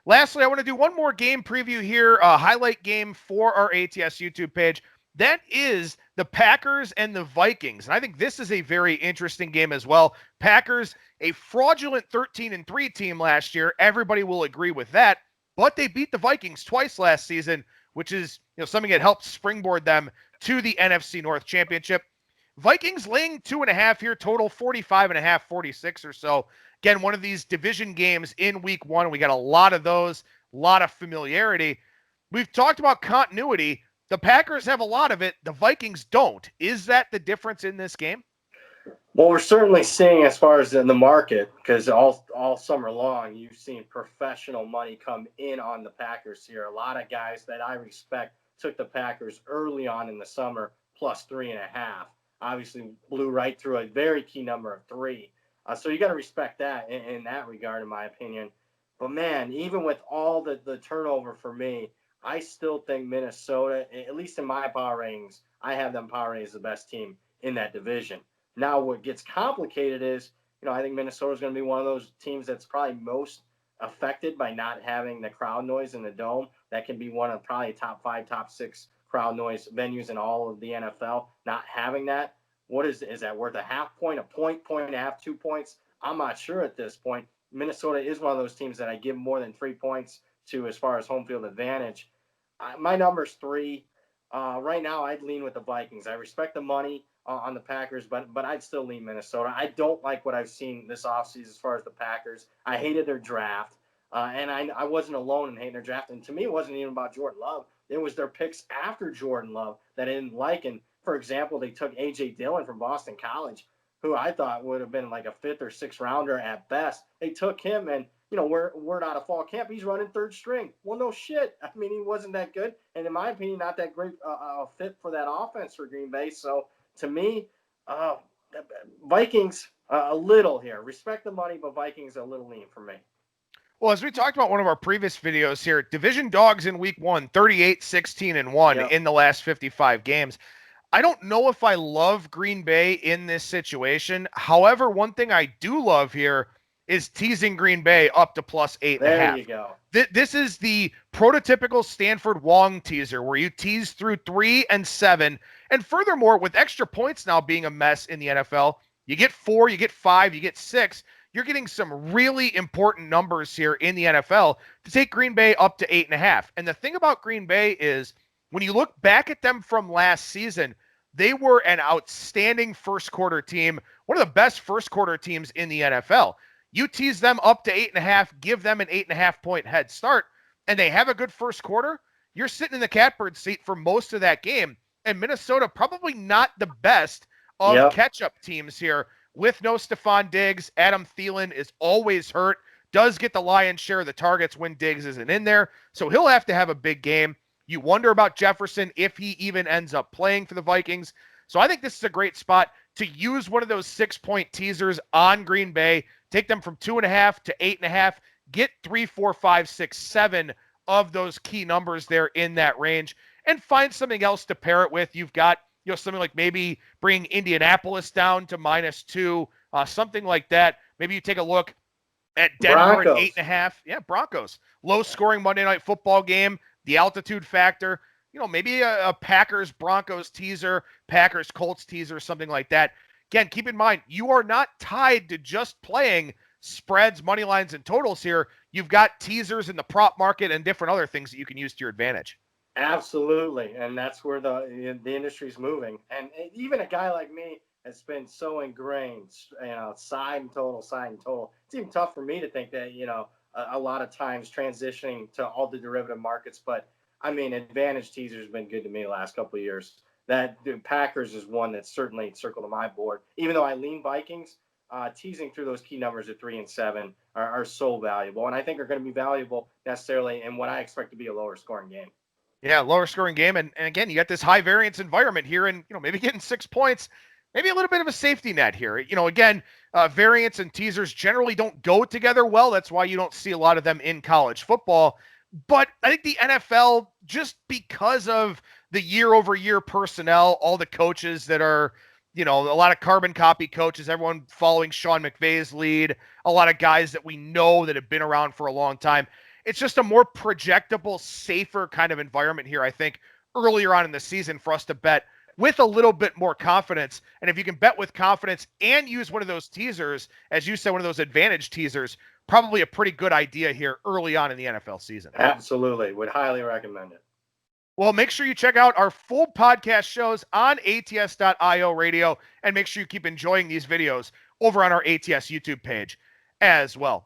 Lastly, I want to do one more game preview here, a highlight game for our ATS YouTube page. That is the Packers and the Vikings. And I think this is a very interesting game as well. Packers, a fraudulent 13-3 team last year. Everybody will agree with that. But they beat the Vikings twice last season, which is something that helped springboard them to the NFC North Championship. Vikings laying 2.5 here, total 45.5, 46 or so. Again, one of these division games in week one. We got a lot of those, a lot of familiarity. We've talked about continuity. The Packers have a lot of it. The Vikings don't. Is that the difference in this game? Well, we're certainly seeing as far as in the market, because all summer long, you've seen professional money come in on the Packers here. A lot of guys that I respect took the Packers early on in the summer, plus 3.5. Obviously, blew right through a very key number of 3. So you got to respect that in that regard, in my opinion. But, man, even with all the turnover for me, I still think Minnesota, at least in my power ratings, I have them power rated as the best team in that division. Now, what gets complicated is, I think Minnesota is going to be one of those teams that's probably most affected by not having the crowd noise in the dome. That can be one of probably top 5, top 6 crowd noise venues in all of the NFL. Not having that, what is that worth? A half point, a point and a half, 2 points? I'm not sure at this point. Minnesota is one of those teams that I give more than 3 points to as far as home field advantage. My number's 3. Right now, I'd lean with the Vikings. I respect the money on the Packers, but I'd still lean Minnesota. I don't like what I've seen this offseason as far as the Packers. I hated their draft, and I wasn't alone in hating their draft. And to me, it wasn't even about Jordan Love. It was their picks after Jordan Love that I didn't like. And, for example, they took A.J. Dillon from Boston College, who I thought would have been like a 5th or 6th rounder at best. They took him, and word out of fall camp, he's running 3rd string. Well, no shit. I mean, he wasn't that good. And in my opinion, not that great fit for that offense for Green Bay. So to me, Vikings a little here. Respect the money, but Vikings a little lean for me. Well, as we talked about one of our previous videos here, division dogs in week one, 38, 16, and 1 in the last 55 games. I don't know if I love Green Bay in this situation. However, one thing I do love here is teasing Green Bay up to plus 8.5. There you go. This is the prototypical Stanford Wong teaser where you tease through 3 and 7. And furthermore, with extra points now being a mess in the NFL, you get 4, you get 5, you get 6. You're getting some really important numbers here in the NFL to take Green Bay up to 8.5. And the thing about Green Bay is when you look back at them from last season, they were an outstanding first quarter team, one of the best first quarter teams in the NFL. You tease them up to 8.5, give them an 8.5 point head start, and they have a good first quarter. You're sitting in the catbird seat for most of that game. And Minnesota probably not the best of catch-up teams here with no Stephon Diggs. Adam Thielen is always hurt, does get the lion's share of the targets when Diggs isn't in there. So he'll have to have a big game. You wonder about Jefferson if he even ends up playing for the Vikings. So I think this is a great spot to use one of those 6-point teasers on Green Bay. Take them from 2.5 to 8.5. Get 3, 4, 5, 6, 7 of those key numbers there in that range, and find something else to pair it with. You've got something like maybe bring Indianapolis down to -2, something like that. Maybe you take a look at Denver at 8.5. Yeah, Broncos. Low-scoring Monday Night Football game. The altitude factor. Maybe a Packers-Broncos teaser, Packers-Colts teaser, something like that. Again, keep in mind, you are not tied to just playing spreads, money lines, and totals here. You've got teasers in the prop market and different other things that you can use to your advantage. Absolutely, and that's where the industry's moving. And even a guy like me has been so ingrained, side and total. It's even tough for me to think that, a lot of times transitioning to all the derivative markets. But, I mean, advantage teaser has been good to me the last couple of years. That the Packers is one that's certainly circled on my board. Even though I lean Vikings, teasing through those key numbers at 3 and 7 are so valuable. And I think are going to be valuable necessarily in what I expect to be a lower scoring game. Yeah, lower scoring game. And again, you got this high variance environment here and, maybe getting 6 points, maybe a little bit of a safety net here. Again, variance and teasers generally don't go together well. That's why you don't see a lot of them in college football. But I think the NFL, just because of the year-over-year personnel, all the coaches that are, a lot of carbon copy coaches, everyone following Sean McVay's lead, a lot of guys that we know that have been around for a long time. it's just a more projectable, safer kind of environment here, I think, earlier on in the season for us to bet with a little bit more confidence. And if you can bet with confidence and use one of those teasers, as you said, one of those advantage teasers, probably a pretty good idea here early on in the NFL season. Absolutely. Would highly recommend it. Well, make sure you check out our full podcast shows on ATS.io radio, and make sure you keep enjoying these videos over on our ATS YouTube page as well.